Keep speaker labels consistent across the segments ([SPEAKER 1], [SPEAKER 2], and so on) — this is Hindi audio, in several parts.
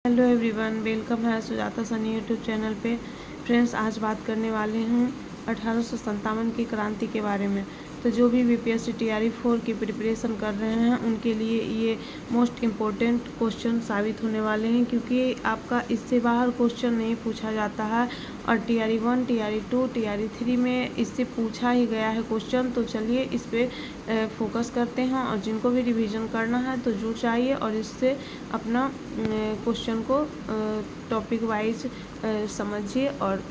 [SPEAKER 1] हेलो एवरीवन, वेलकम है सुजाता सनी यूट्यूब चैनल पे। फ्रेंड्स, आज बात करने वाले हैं 1857 की क्रांति के बारे में। तो जो भी बीपीएससी टीआरई 4 की प्रिपरेशन कर रहे हैं उनके लिए ये मोस्ट इम्पोर्टेंट क्वेश्चन साबित होने वाले हैं, क्योंकि आपका इससे बाहर क्वेश्चन नहीं पूछा जाता है। और टीआरई 1, टीआरई 2, टीआरई 3 में इससे पूछा ही गया है क्वेश्चन। तो चलिए इस पे फोकस करते हैं, और जिनको भी रिवीजन करना है तो जुड़ जाइए और इससे अपना क्वेश्चन को टॉपिक वाइज समझिए और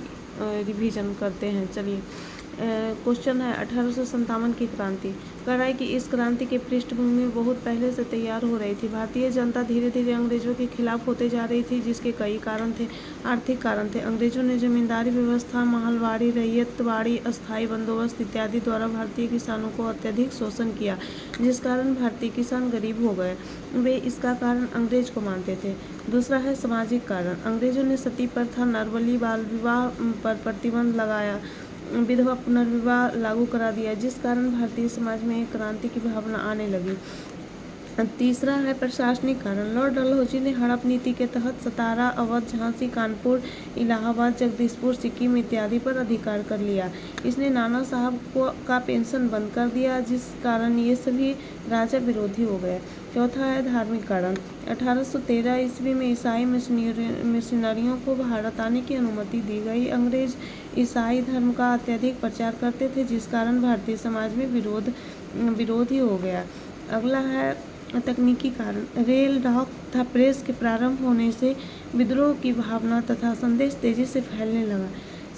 [SPEAKER 1] रिवीजन करते हैं। चलिए, क्वेश्चन है 1857 की क्रांति। कह रहा है कि इस क्रांति की पृष्ठभूमि बहुत पहले से तैयार हो रही थी। भारतीय जनता धीरे धीरे अंग्रेजों के खिलाफ होते जा रही थी, जिसके कई कारण थे। आर्थिक कारण थे। अंग्रेजों ने जमींदारी व्यवस्था, महलवाड़ी, रैयतवाड़ी, अस्थायी बंदोबस्त इत्यादि द्वारा भारतीय किसानों को अत्यधिक शोषण किया, जिस कारण भारतीय किसान गरीब हो गए। वे इसका कारण अंग्रेज को मानते थे। दूसरा है सामाजिक कारण। अंग्रेजों ने सती प्रथा, नरबली, बाल विवाह पर प्रतिबंध लगाया, विधवा पुनर्विवाह लागू करा दिया, जिस कारण भारतीय समाज में एक क्रांति की भावना आने लगी। तीसरा है प्रशासनिक कारण। लॉर्ड डलहौजी ने हड़प नीति के तहत सतारा, अवध, झांसी, कानपुर, इलाहाबाद, जगदीशपुर, सिक्किम इत्यादि पर अधिकार कर लिया। इसने नाना साहब का पेंशन बंद कर दिया, जिस कारण ये सभी राजा विरोधी हो गए। चौथा है धार्मिक कारण। 1813 ईस्वी में ईसाई मिशनरियों को भारत आने की अनुमति दी गई। अंग्रेज ईसाई धर्म का अत्यधिक प्रचार करते थे, जिस कारण भारतीय समाज में विरोध ही हो गया। अगला है तकनीकी कारण। रेल, डाक तथा प्रेस के प्रारंभ होने से विद्रोह की भावना तथा संदेश तेजी से फैलने लगा।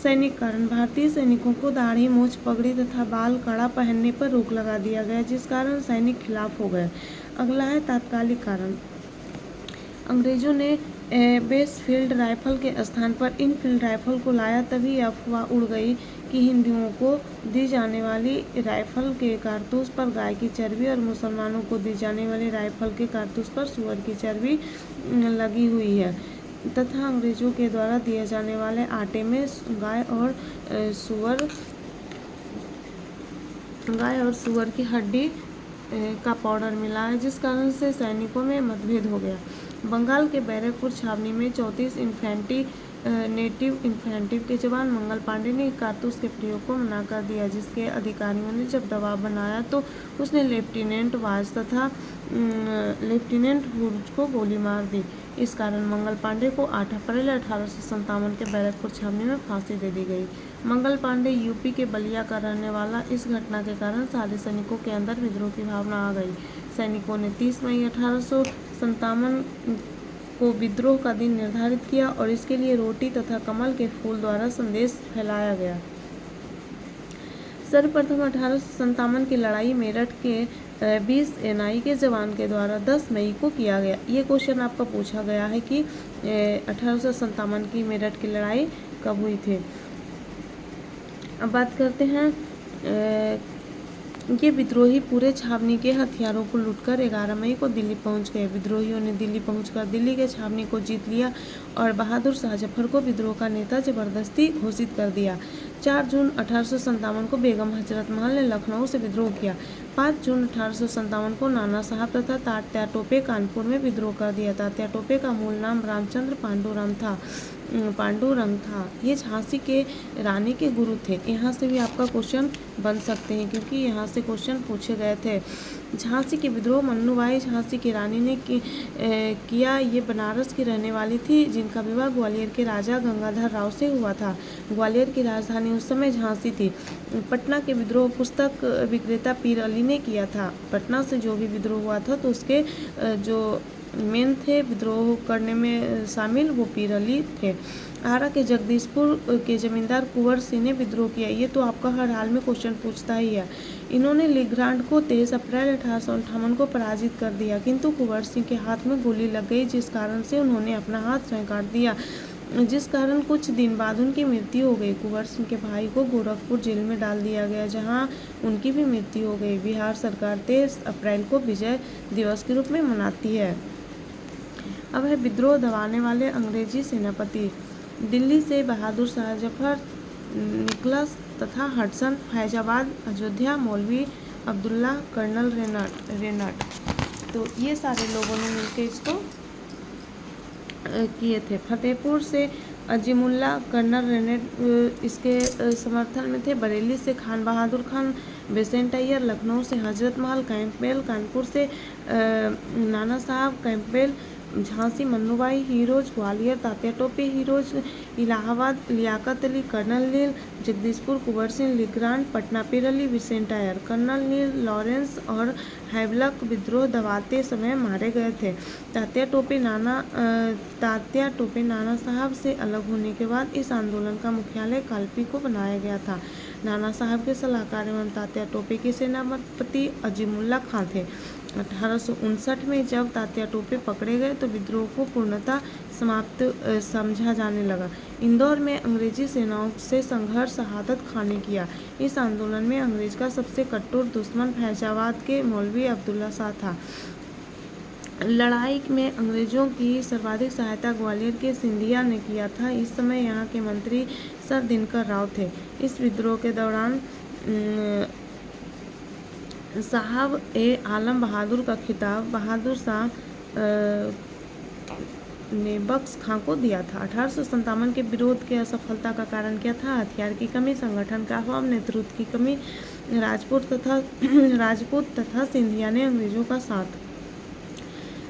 [SPEAKER 1] सैनिक कारण। भारतीय सैनिकों को दाढ़ी, मूछ, पगड़ी तथा बाल कड़ा पहनने पर रोक लगा दिया गया, जिस कारण सैनिक खिलाफ हो गए। अगला है तात्कालिक कारण। अंग्रेजों ने बेसफील्ड राइफल के स्थान पर इनफील्ड राइफल को लाया, तभी अफवाह उड़ गई कि हिंदुओं को दी जाने वाली राइफल के कारतूस पर गाय की चर्बी और मुसलमानों को दी जाने वाली राइफल के कारतूस पर सूअर की चर्बी लगी हुई है, तथा अंग्रेजों के द्वारा दिए जाने वाले आटे में गाय और सूअर की हड्डी का पाउडर मिला है, जिस कारण से सैनिकों में मतभेद हो गया। बंगाल के बैरकपुर छावनी में 34 नेटिव इन्फेंट्री के जवान मंगल पांडे ने कारतूस के प्रयोग को मना कर दिया, जिसके अधिकारियों ने जब दबाव बनाया तो उसने लेफ्टिनेंट वाज तथा लेफ्टिनेंट वुड्स को गोली मार दी। इस कारण मंगल पांडे को 8 अप्रैल 1857 के बैरकपुर छावनी में फांसी दे दी गई। मंगल पांडे यूपी के बलिया का रहने वाला। इस घटना के कारण सारे सैनिकों के अंदर विद्रोह की भावना आ गई। सैनिकों ने 30 मई 1857 को विद्रोह का दिन निर्धारित किया और इसके लिए रोटी तथा कमल के फूल द्वारा संदेश फैलाया गया। सर्वप्रथम 1857 की लड़ाई मेरठ के 20 एनआई के जवान के द्वारा 10 मई को किया गया। ये क्वेश्चन आपका पूछा गया है कि 1857 की मेरठ की लड़ाई कब हुई थी। अब बात करते हैं, ये विद्रोही पूरे छावनी के हथियारों को लूटकर 11 मई को दिल्ली पहुंच गए। विद्रोहियों ने दिल्ली पहुंचकर दिल्ली के छावनी को जीत लिया और बहादुर शाह जफर को विद्रोह का नेता जबरदस्ती घोषित कर दिया। 4 जून 1857 को बेगम हजरत महल ने लखनऊ से विद्रोह किया। 5 जून 1857 को नाना साहब तथा तात्या टोपे कानपुर में विद्रोह कर दिया। तात्या टोपे का मूल नाम रामचंद्र पांडुरंग था। ये झांसी के रानी के गुरु थे। यहाँ से भी आपका क्वेश्चन बन सकते हैं, क्योंकि यहाँ से क्वेश्चन पूछे गए थे। झांसी के विद्रोह मन्नूबाई झांसी की रानी ने किया। ये बनारस की रहने वाली थी, जिनका विवाह ग्वालियर के राजा गंगाधर राव से हुआ था। ग्वालियर की राजधानी उस समय झांसी थी। पटना के विद्रोह पुस्तक विक्रेता पीर अली ने किया था। पटना से जो भी विद्रोह हुआ था तो उसके जो मेन थे विद्रोह करने में शामिल, वो पीर अली थे। आरा के जगदीशपुर के जमींदार कुंवर सिंह ने विद्रोह किया। ये तो आपका हर हाल में क्वेश्चन पूछता ही है। इन्होंने लिग्रांड को 23 अप्रैल 1858 को पराजित कर दिया, किंतु कुंवर सिंह के हाथ में गोली लग गई, जिस कारण से उन्होंने अपना हाथ स्वयं काट दिया, जिस कारण कुछ दिन बाद उनकी मृत्यु हो गई। कुंवर सिंह के भाई को गोरखपुर जेल में डाल दिया गया, जहां उनकी भी मृत्यु हो गई। बिहार सरकार 23 अप्रैल को विजय दिवस के रूप में मनाती है। अब है विद्रोह दबाने वाले अंग्रेजी सेनापति। दिल्ली से बहादुर शाह जफर, निकलस तथा हडसन, फैजाबाद, अयोध्या, मौलवी अब्दुल्ला, कर्नल रेनट। तो ये सारे लोगों ने मिलकर इसको किए थे। फतेहपुर से अजीमुल्ला कर्नल रेनेट इसके समर्थन में थे। बरेली से खान बहादुर खान, बेसेंट अय्यर, लखनऊ से हजरत महल, कैंपबेल, कानपुर से Nana Sahab Campbell, Jhansi Manubai Hugh Rose, Gwalior Tatya Tope Hugh Rose, Allahabad Liaquat Ali, colonel Neill, Jagdishpur Kunwar Singh Legrand, Patna Pir Ali, Vincent Eyre, colonel Neill Lawrence और हैवलक विद्रोह दबाते समय मारे गए थे। तात्या टोपे नाना साहब से अलग होने के बाद इस आंदोलन का मुख्यालय कालपी को बनाया गया था। नाना साहब के सलाहकार एवं तात्या टोपे के सेनापति अजीमुल्ला खां थे। 1859 में जब तात्या टोपे पकड़े गए तो विद्रोह को पूर्णतः समाप्त समझा जाने लगा। इंदौर में अंग्रेजी सेनाओं से संघर्ष शहादत खां ने किया। इस आंदोलन में अंग्रेज का सबसे कट्टर दुश्मन फैजाबाद के मौलवी अब्दुल्ला शाह था। लड़ाई में अंग्रेजों की सर्वाधिक सहायता ग्वालियर के सिंधिया ने किया था। इस समय यहाँ के मंत्री सर दिनकर राव थे। इस विद्रोह के दौरान साहब ए आलम बहादुर का खिताब बहादुर शाह ने बख्श खां को दिया था। 1857 के विरोध के असफलता का कारण क्या था? हथियार की कमी, संगठन का अभाव, नेतृत्व की कमी। राजपूत तथा सिंधिया ने अंग्रेजों का साथ।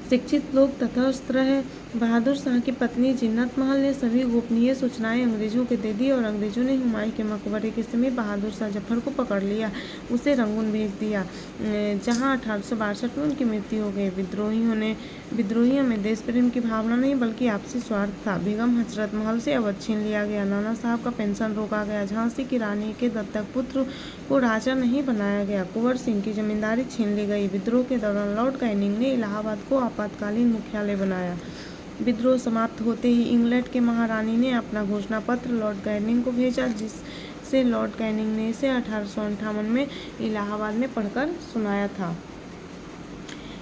[SPEAKER 1] शिक्षित लोग तटस्थ रहे। बहादुर शाह की पत्नी जिन्नत महल ने सभी गोपनीय सूचनाएं अंग्रेजों को दे दी और अंग्रेजों ने हुमायूं के मकबरे के समीप बहादुर शाह जफर को पकड़ लिया, उसे रंगून भेज दिया, जहां 1862 में उनकी मृत्यु हो गई। विद्रोहियों में देश प्रेम की भावना नहीं बल्कि आपसी स्वार्थ था। बेगम हजरत महल से अवध छीन लिया गया। नाना साहब का पेंशन रोका गया। झांसी की रानी के दत्तक पुत्र को राजा नहीं बनाया गया। कुंवर सिंह की जमींदारी छीन ली गई। विद्रोह के दौरान लॉर्ड कैनिंग ने इलाहाबाद को आपातकालीन मुख्यालय बनाया। विद्रोह समाप्त होते ही इंग्लैंड के महारानी ने अपना घोषणा पत्र लॉर्ड कैनिंग को भेजा, जिससे लॉर्ड कैनिंग ने इसे 1858 में इलाहाबाद में पढ़कर सुनाया था।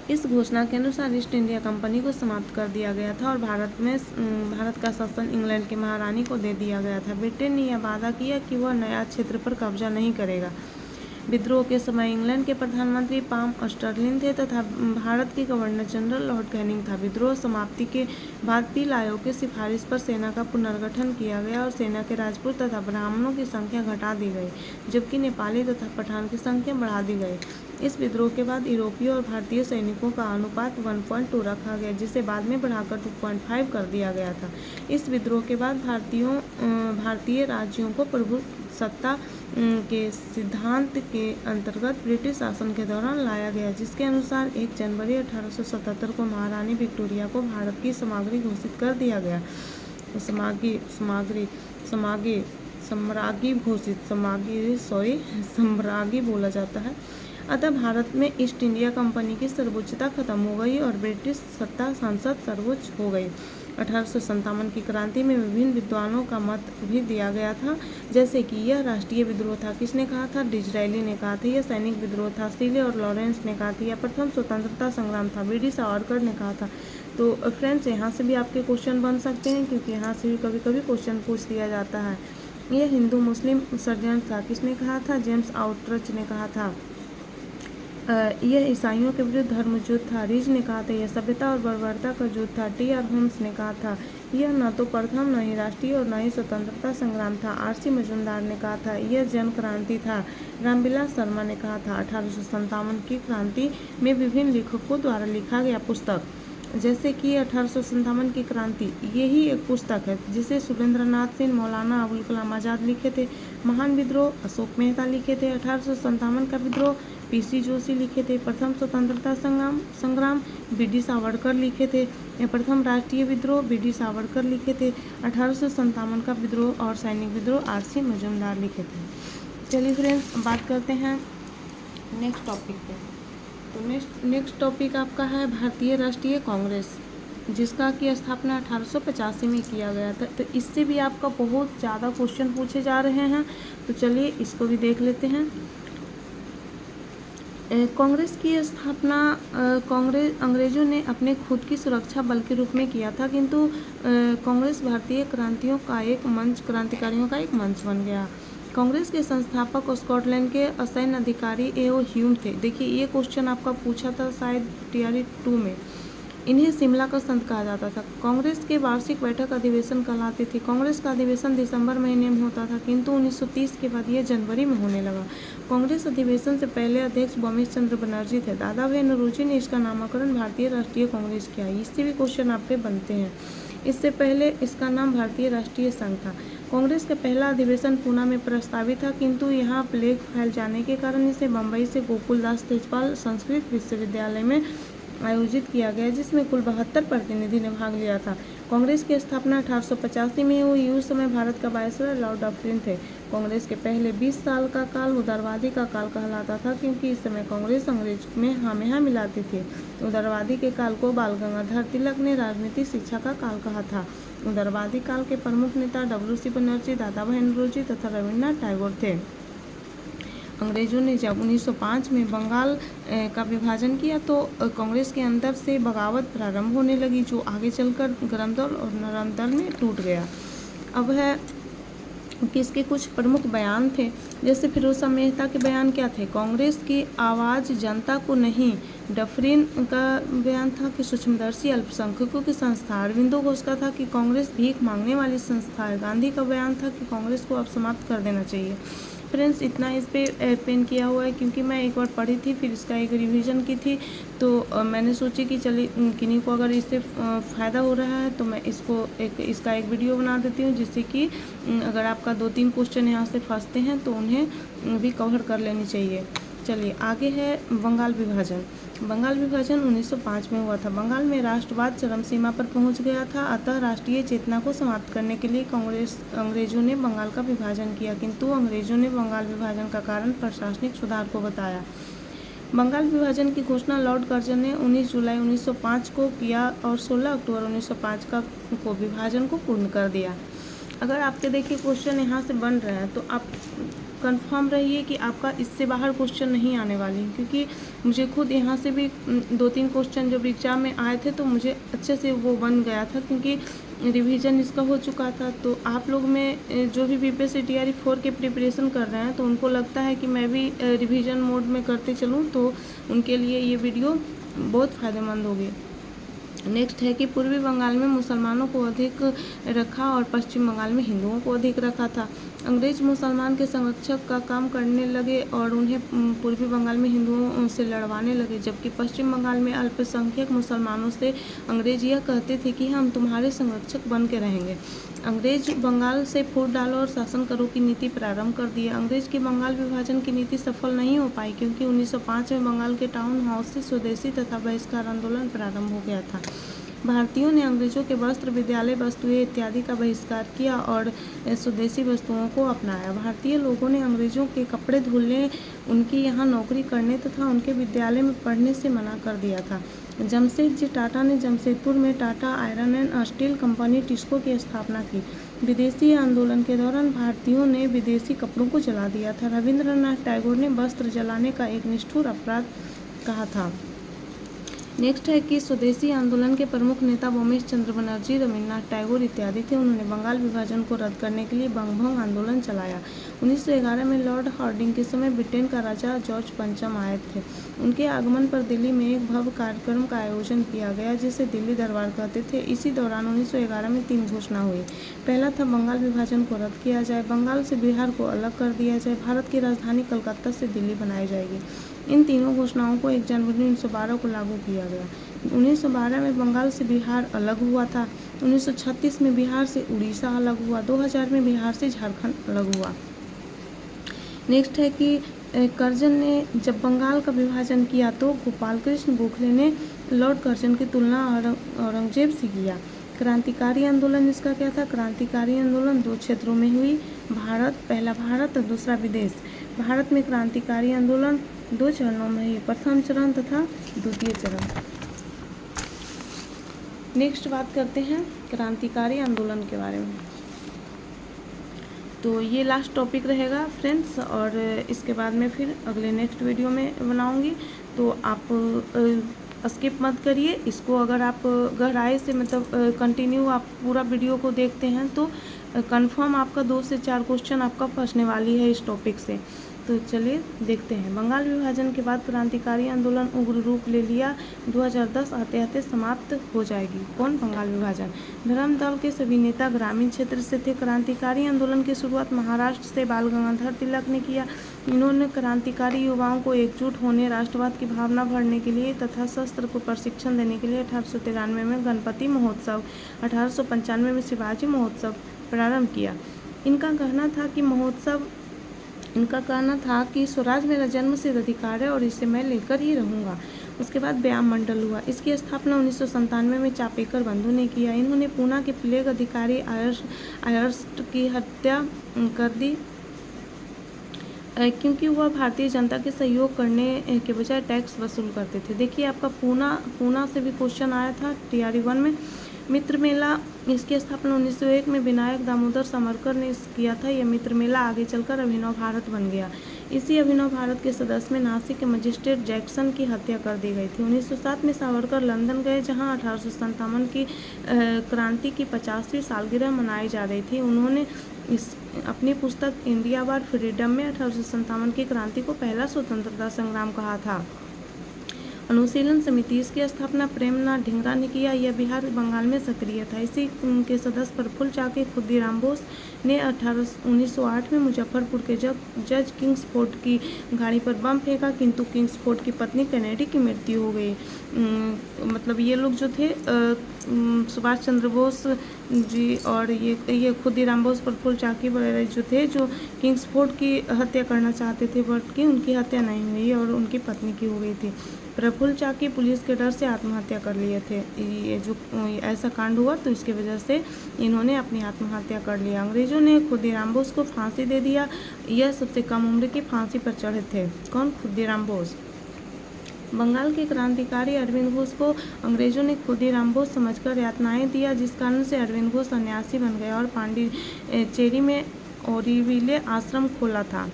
[SPEAKER 1] इस घोषणा के अनुसार ईस्ट इंडिया कंपनी को समाप्त कर दिया गया था और भारत का शासन इंग्लैंड के महारानी को दे दिया गया था। ब्रिटेन ने यह वादा किया कि वह नया क्षेत्र पर कब्जा नहीं करेगा। विद्रोह के समय इंग्लैंड के प्रधानमंत्री पाम स्टर्लिंग थे तथा भारत के गवर्नर जनरल लॉर्ड कैनिंग था। विद्रोह समाप्ति के बाद पील आयोग की सिफारिश पर सेना का पुनर्गठन किया गया और सेना के राजपूत तथा ब्राह्मणों की संख्या घटा दी गई, जबकि नेपाली तथा पठान की संख्या बढ़ा दी गई। इस विद्रोह के बाद यूरोपीय और भारतीय सैनिकों का अनुपात 1.2 रखा गया, जिसे बाद में बढ़ाकर 2.5 कर दिया गया था। इस विद्रोह के बाद भारतीय राज्यों को प्रभुसत्ता के सिद्धांत के अंतर्गत ब्रिटिश शासन के दौरान लाया गया, जिसके अनुसार 1 जनवरी 1877 को महारानी विक्टोरिया को भारत की साम्राज्ञी घोषित कर दिया गया। साम्राज्ञी बोला जाता है। अतः भारत में ईस्ट इंडिया कंपनी की सर्वोच्चता खत्म हो गई और ब्रिटिश सत्ता संसद सर्वोच्च हो गई। 1857 की क्रांति में विभिन्न विद्वानों का मत भी दिया गया था, जैसे कि यह राष्ट्रीय विद्रोह था। किसने कहा था? डिज़रायली ने कहा था। यह सैनिक विद्रोह था। सीले और लॉरेंस ने कहा था। यह प्रथम स्वतंत्रता संग्राम था। बी.डी. सावरकर ने कहा था। तो फ्रेंड्स, यहाँ से भी आपके क्वेश्चन बन सकते हैं, क्योंकि यहाँ से भी कभी कभी क्वेश्चन पूछ दिया जाता है। यह हिंदू मुस्लिम षड्यंत्र था। किसने कहा था? जेम्स आउटरच ने कहा था। यह ईसाइयों के विरुद्ध धर्म युद्ध था। रीज ने कहा था। यह सभ्यता और बर्बरता का युद्ध था। टी.आर. होम्स ने कहा था। यह न तो प्रथम, न ही राष्ट्रीय और न ही स्वतंत्रता संग्राम था। आर.सी. मजूमदार ने कहा था। यह जन क्रांति था। रामविलास शर्मा ने कहा था। 1857 की क्रांति में विभिन्न लेखकों द्वारा लिखा गया पुस्तक, जैसे कि 1857 की क्रांति, यही एक पुस्तक है जिसे सुरेंद्रनाथ सिंह, मौलाना अबुल कलाम आज़ाद लिखे थे। महान विद्रोह अशोक मेहता लिखे थे। 1857 का विद्रोह पी.सी. जोशी लिखे थे। प्रथम स्वतंत्रता संग्राम बी.डी. सावरकर लिखे थे। प्रथम राष्ट्रीय विद्रोह बी.डी. सावरकर लिखे थे। 1857 का विद्रोह और सैनिक विद्रोह आर.सी. मजूमदार लिखे थे। चलिए फ्रेंड्स, बात करते हैं नेक्स्ट टॉपिक पे। तो नेक्स्ट टॉपिक आपका है भारतीय राष्ट्रीय कांग्रेस, जिसका की स्थापना 1885 में किया गया था। तो इससे भी आपका बहुत ज़्यादा क्वेश्चन पूछे जा रहे हैं, तो चलिए इसको भी देख लेते हैं। कांग्रेस की स्थापना अंग्रेजों ने अपने खुद की सुरक्षा बल के रूप में किया था, किंतु कांग्रेस भारतीय क्रांतिकारियों का एक मंच बन गया। कांग्रेस के संस्थापक स्कॉटलैंड के असैन्य अधिकारी ए.ओ. ह्यूम थे। देखिए, ये क्वेश्चन आपका पूछा था शायद टीआरई 2 में। इन्हें शिमला का संत कहा जाता था। कांग्रेस के वार्षिक बैठक अधिवेशन कहलाती थी। कांग्रेस का अधिवेशन दिसंबर महीने में होता था, किंतु 1930 के बाद यह जनवरी में होने लगा। कांग्रेस अधिवेशन से पहले अध्यक्ष बोमिश चंद्र बनर्जी थे। दादा भाई नौरोजी ने इसका नामकरण भारतीय राष्ट्रीय कांग्रेस किया। इससे भी क्वेश्चन आपके बनते हैं। इससे पहले इसका नाम भारतीय राष्ट्रीय संघ था। कांग्रेस का पहला अधिवेशन पूना में प्रस्तावित था, किंतु यहाँ प्लेग फैल जाने के कारण इसे बम्बई से गोकुलदास तेजपाल संस्कृत विश्वविद्यालय में आयोजित किया गया, जिसमें कुल 72 प्रतिनिधि ने भाग लिया था। कांग्रेस की स्थापना 1885 में हुई। उस समय भारत का वायसराय लॉर्ड डफरिन थे। कांग्रेस के पहले 20 साल का काल उदारवादी का काल कहलाता था, क्योंकि इस समय कांग्रेस अंग्रेज में हामेहा मिलाती थी। उदारवादी के काल को बाल गंगाधर तिलक ने राजनीतिक शिक्षा का काल कहा था। उदारवादी काल के प्रमुख नेता डब्ल्यू.सी. बनर्जी, दादा भाई नौरोजी तथा रविन्द्रनाथ टैगोर थे। अंग्रेजों ने जब 1905 में बंगाल का विभाजन किया तो कांग्रेस के अंदर से बगावत प्रारंभ होने लगी, जो आगे चलकर गरम दल और नरम दल में टूट गया। अब है कि इसके कुछ प्रमुख बयान थे, जैसे फिरोज मेहता के बयान क्या थे? कांग्रेस की आवाज़ जनता को नहीं। डफरिन का बयान था कि सूक्ष्मदर्शी अल्पसंख्यकों की संस्था। अरविंदो घोष का था कि कांग्रेस भीख मांगने वाली संस्था है। गांधी का बयान था कि कांग्रेस को अब समाप्त कर देना चाहिए। फ्रेंड्स, इतना इस पे पेन किया हुआ है क्योंकि मैं एक बार पढ़ी थी, फिर इसका एक रिवीजन की थी, तो मैंने सोची कि चलिए किन्हीं को अगर इससे फ़ायदा हो रहा है तो मैं इसका एक वीडियो बना देती हूँ, जिससे कि अगर आपका 2-3 क्वेश्चन यहाँ से फंसते हैं तो उन्हें भी कवर कर लेनी चाहिए। चलिए आगे है बंगाल विभाजन। बंगाल विभाजन 1905 में हुआ था। बंगाल में राष्ट्रवाद चरम सीमा पर पहुंच गया था, अतः राष्ट्रीय चेतना को समाप्त करने के लिए अंग्रेजों ने बंगाल का विभाजन किया, किंतु अंग्रेजों ने बंगाल विभाजन का कारण प्रशासनिक सुधार को बताया। बंगाल विभाजन की घोषणा लॉर्ड कर्जन ने 19 जुलाई 1905 को किया और 16 अक्टूबर 1905 को विभाजन को पूर्ण कर दिया। अगर आपके देखिए क्वेश्चन यहाँ से बन रहे हैं तो आप कंफर्म रहिए कि आपका इससे बाहर क्वेश्चन नहीं आने वाली, क्योंकि मुझे खुद यहाँ से भी 2-3 क्वेश्चन जब एग्जाम में आए थे तो मुझे अच्छे से वो बन गया था, क्योंकि रिवीजन इसका हो चुका था। तो आप लोग में जो भी बीपीएससी टीआरई 4 के प्रिपरेशन कर रहे हैं तो उनको लगता है कि मैं भी रिवीजन मोड में करते चलूँ, तो उनके लिए ये वीडियो बहुत फ़ायदेमंद होगी। नेक्स्ट है कि पूर्वी बंगाल में मुसलमानों को अधिक रखा और पश्चिम बंगाल में हिंदुओं को अधिक रखा था। अंग्रेज मुसलमान के संरक्षक का काम करने लगे और उन्हें पूर्वी बंगाल में हिंदुओं से लड़वाने लगे, जबकि पश्चिम बंगाल में अल्पसंख्यक मुसलमानों से अंग्रेज यह कहते थे कि हम तुम्हारे संरक्षक बन के रहेंगे। अंग्रेज बंगाल से फूट डालो और शासन करो की नीति प्रारंभ कर दी। अंग्रेज की बंगाल विभाजन की नीति सफल नहीं हो पाई, क्योंकि 1905 में बंगाल के टाउन हाउस से स्वदेशी तथा बहिष्कार आंदोलन प्रारंभ हो गया था। भारतीयों ने अंग्रेजों के वस्त्र, विद्यालय वस्तुएं इत्यादि का बहिष्कार किया और स्वदेशी वस्तुओं को अपनाया। भारतीय लोगों ने अंग्रेजों के कपड़े धुलने, उनकी यहाँ नौकरी करने तथा उनके विद्यालय में पढ़ने से मना कर दिया था। जमशेदजी टाटा ने जमशेदपुर में Tata iron and steel company TISCO की स्थापना की। विदेशी आंदोलन के दौरान भारतीयों ने विदेशी कपड़ों को जला दिया था। रविन्द्रनाथ टैगोर ने वस्त्र जलाने का एक निष्ठुर अपराध कहा था। नेक्स्ट है कि स्वदेशी आंदोलन के प्रमुख नेता बोमिश चंद्र बनर्जी, रविन्द्रनाथ टैगोर इत्यादि थे। उन्होंने बंगाल विभाजन को रद्द करने के लिए बंगभंग आंदोलन चलाया। 1911 में लॉर्ड हार्डिंग के समय ब्रिटेन का राजा जॉर्ज पंचम आए थे। उनके आगमन पर दिल्ली में एक भव्य कार्यक्रम का आयोजन किया गया, जिसे दिल्ली दरबार कहते थे। इसी दौरान 1911 में 3 घोषणा हुई। पहला था बंगाल विभाजन को रद्द किया जाए, बंगाल से बिहार को अलग कर दिया जाए, भारत की राजधानी कलकत्ता से दिल्ली बनाई जाएगी। इन तीनों घोषणाओं को 1 जनवरी 1912 को लागू किया गया। 1912 में बंगाल से बिहार अलग हुआ था। 1936 में बिहार से उड़ीसा अलग हुआ। 2000 में बिहार से झारखंड अलग हुआ। नेक्स्ट है कि कर्जन ने जब बंगाल का विभाजन किया तो गोपाल कृष्ण गोखले ने लॉर्ड कर्जन की तुलना औरंगजेब से किया। क्रांतिकारी आंदोलन इसका क्या था? क्रांतिकारी आंदोलन 2 क्षेत्रों में हुई, पहला भारत और दूसरा विदेश। भारत में क्रांतिकारी आंदोलन 2 चरणों में हुई, प्रथम चरण तथा द्वितीय चरण। नेक्स्ट बात करते हैं क्रांतिकारी आंदोलन के बारे में। तो ये लास्ट टॉपिक रहेगा फ्रेंड्स, और इसके बाद में फिर अगले नेक्स्ट वीडियो में बनाऊंगी। तो आप स्किप मत करिए इसको। अगर आप गहराई से मतलब कंटिन्यू आप पूरा वीडियो को देखते हैं तो कंफर्म आपका 2 से 4 क्वेश्चन आपका फंसने वाली है इस टॉपिक से। तो चलिए देखते हैं। बंगाल विभाजन के बाद क्रांतिकारी आंदोलन उग्र रूप ले लिया। 2010 आते आते समाप्त हो जाएगी। कौन? बंगाल विभाजन। धर्म दल के सभी नेता ग्रामीण क्षेत्र से थे। क्रांतिकारी आंदोलन की शुरुआत महाराष्ट्र से बाल गंगाधर तिलक ने किया। इन्होंने क्रांतिकारी युवाओं को एकजुट होने, राष्ट्रवाद की भावना भरने के लिए तथा शस्त्र को प्रशिक्षण देने के लिए 1893 में गणपति महोत्सव, 1895 में शिवाजी महोत्सव प्रारंभ किया। इनका कहना था कि स्वराज मेरा जन्मसिद्ध अधिकार है और इसे मैं लेकर ही रहूँगा। उसके बाद व्यायाम मंडल हुआ। इसकी स्थापना 1997 में चापेकर बंधु ने किया। इन्होंने पूना के प्लेग अधिकारी आयर्स्ट की हत्या कर दी क्योंकि वह भारतीय जनता के सहयोग करने के बजाय टैक्स वसूल करते थे। देखिए, आपका पूना से भी क्वेश्चन आया था TRE 1 में। मित्र मेला, इसकी स्थापना 1901 में विनायक दामोदर सावरकर ने किया था। यह मित्र मेला आगे चलकर अभिनव भारत बन गया। इसी अभिनव भारत के सदस्य में नासिक के मजिस्ट्रेट जैक्सन की हत्या कर दी गई थी। 1907 में सावरकर लंदन गए, जहां 1857 की क्रांति की 50वीं सालगिरह मनाई जा रही थी। उन्होंने अपनी पुस्तक इंडिया वार फ्रीडम में 1857 की क्रांति को पहला स्वतंत्रता संग्राम कहा था। अनुशीलन समिति, इसकी स्थापना प्रेमनाथ ढींगरा ने किया। यह बिहार बंगाल में सक्रिय था। इसी के सदस्य प्रफुल्ल चाकी खुदीराम बोस ने 1908 में मुजफ्फरपुर के जज किंग्सफोर्ड की गाड़ी पर बम फेंका, किंतु किंग्सफोर्ड की पत्नी कैनेडी की मृत्यु हो गई। मतलब ये लोग जो थे सुभाष चंद्र बोस जी और ये खुदीराम बोस, प्रफुल्ल चाकी वगैरह जो थे, जो किंग्सफोर्ड की हत्या करना चाहते थे, बट कि उनकी हत्या नहीं हुई और उनकी पत्नी की हो गई थी। प्रफुल्ल चाकी पुलिस के डर से आत्महत्या कर लिए थे। ये जो ऐसा कांड हुआ तो इसकी वजह से इन्होंने अपनी आत्महत्या कर लिया। अंग्रेजों ने खुदीराम बोस को फांसी दे दिया। यह सबसे कम उम्र की फांसी पर चढ़े थे। कौन? खुदीराम बोस। बंगाल के क्रांतिकारी अरविंद घोष को अंग्रेजों ने खुदीराम बोस समझकर यातनाएं दिया, जिस कारण से अरविंद घोष सन्यासी बन गया और पांडिचेरी में ओरिविले आश्रम खोला था।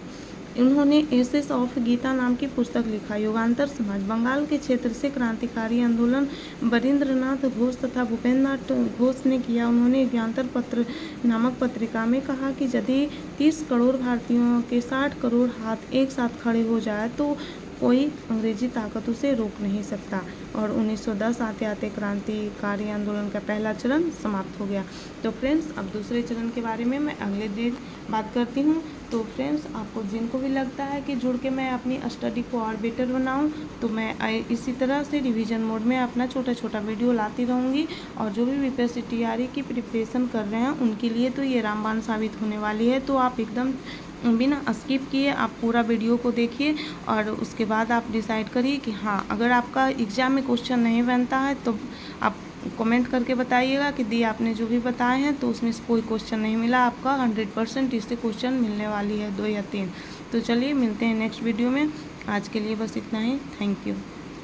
[SPEAKER 1] उन्होंने एसेस ऑफ गीता नाम की पुस्तक लिखा। युगांतर समाज, बंगाल के क्षेत्र से क्रांतिकारी आंदोलन बरिंद्रनाथ घोष तथा भूपेंद्रनाथ घोष ने किया। उन्होंने युगांतर पत्र नामक पत्रिका में कहा कि यदि 30 करोड़ भारतीयों के 60 करोड़ हाथ एक साथ खड़े हो जाए तो कोई अंग्रेजी ताकत उसे रोक नहीं सकता। और 1910 आते आते क्रांतिकारी आंदोलन का पहला चरण समाप्त हो गया। तो फ्रेंड्स, अब दूसरे चरण के बारे में मैं अगले दिन बात करती हूँ। तो फ्रेंड्स, आपको जिनको भी लगता है कि जुड़ के मैं अपनी स्टडी को और बेटर बनाऊं, तो मैं इसी तरह से रिवीजन मोड में अपना छोटा छोटा वीडियो लाती रहूँगी। और जो भी BPSC TRE की प्रिपरेशन कर रहे हैं उनके लिए तो ये रामबाण साबित होने वाली है। तो आप एकदम बिना स्किप किए आप पूरा वीडियो को देखिए और उसके बाद आप डिसाइड करिए कि हाँ, अगर आपका एग्ज़ाम में क्वेश्चन नहीं बनता है तो आप कमेंट करके बताइएगा कि दी आपने जो भी बताए हैं तो उसमें से कोई क्वेश्चन नहीं मिला। आपका 100% इससे क्वेश्चन मिलने वाली है, 2 या 3। तो चलिए मिलते हैं नेक्स्ट वीडियो में। आज के लिए बस इतना ही। Thank you.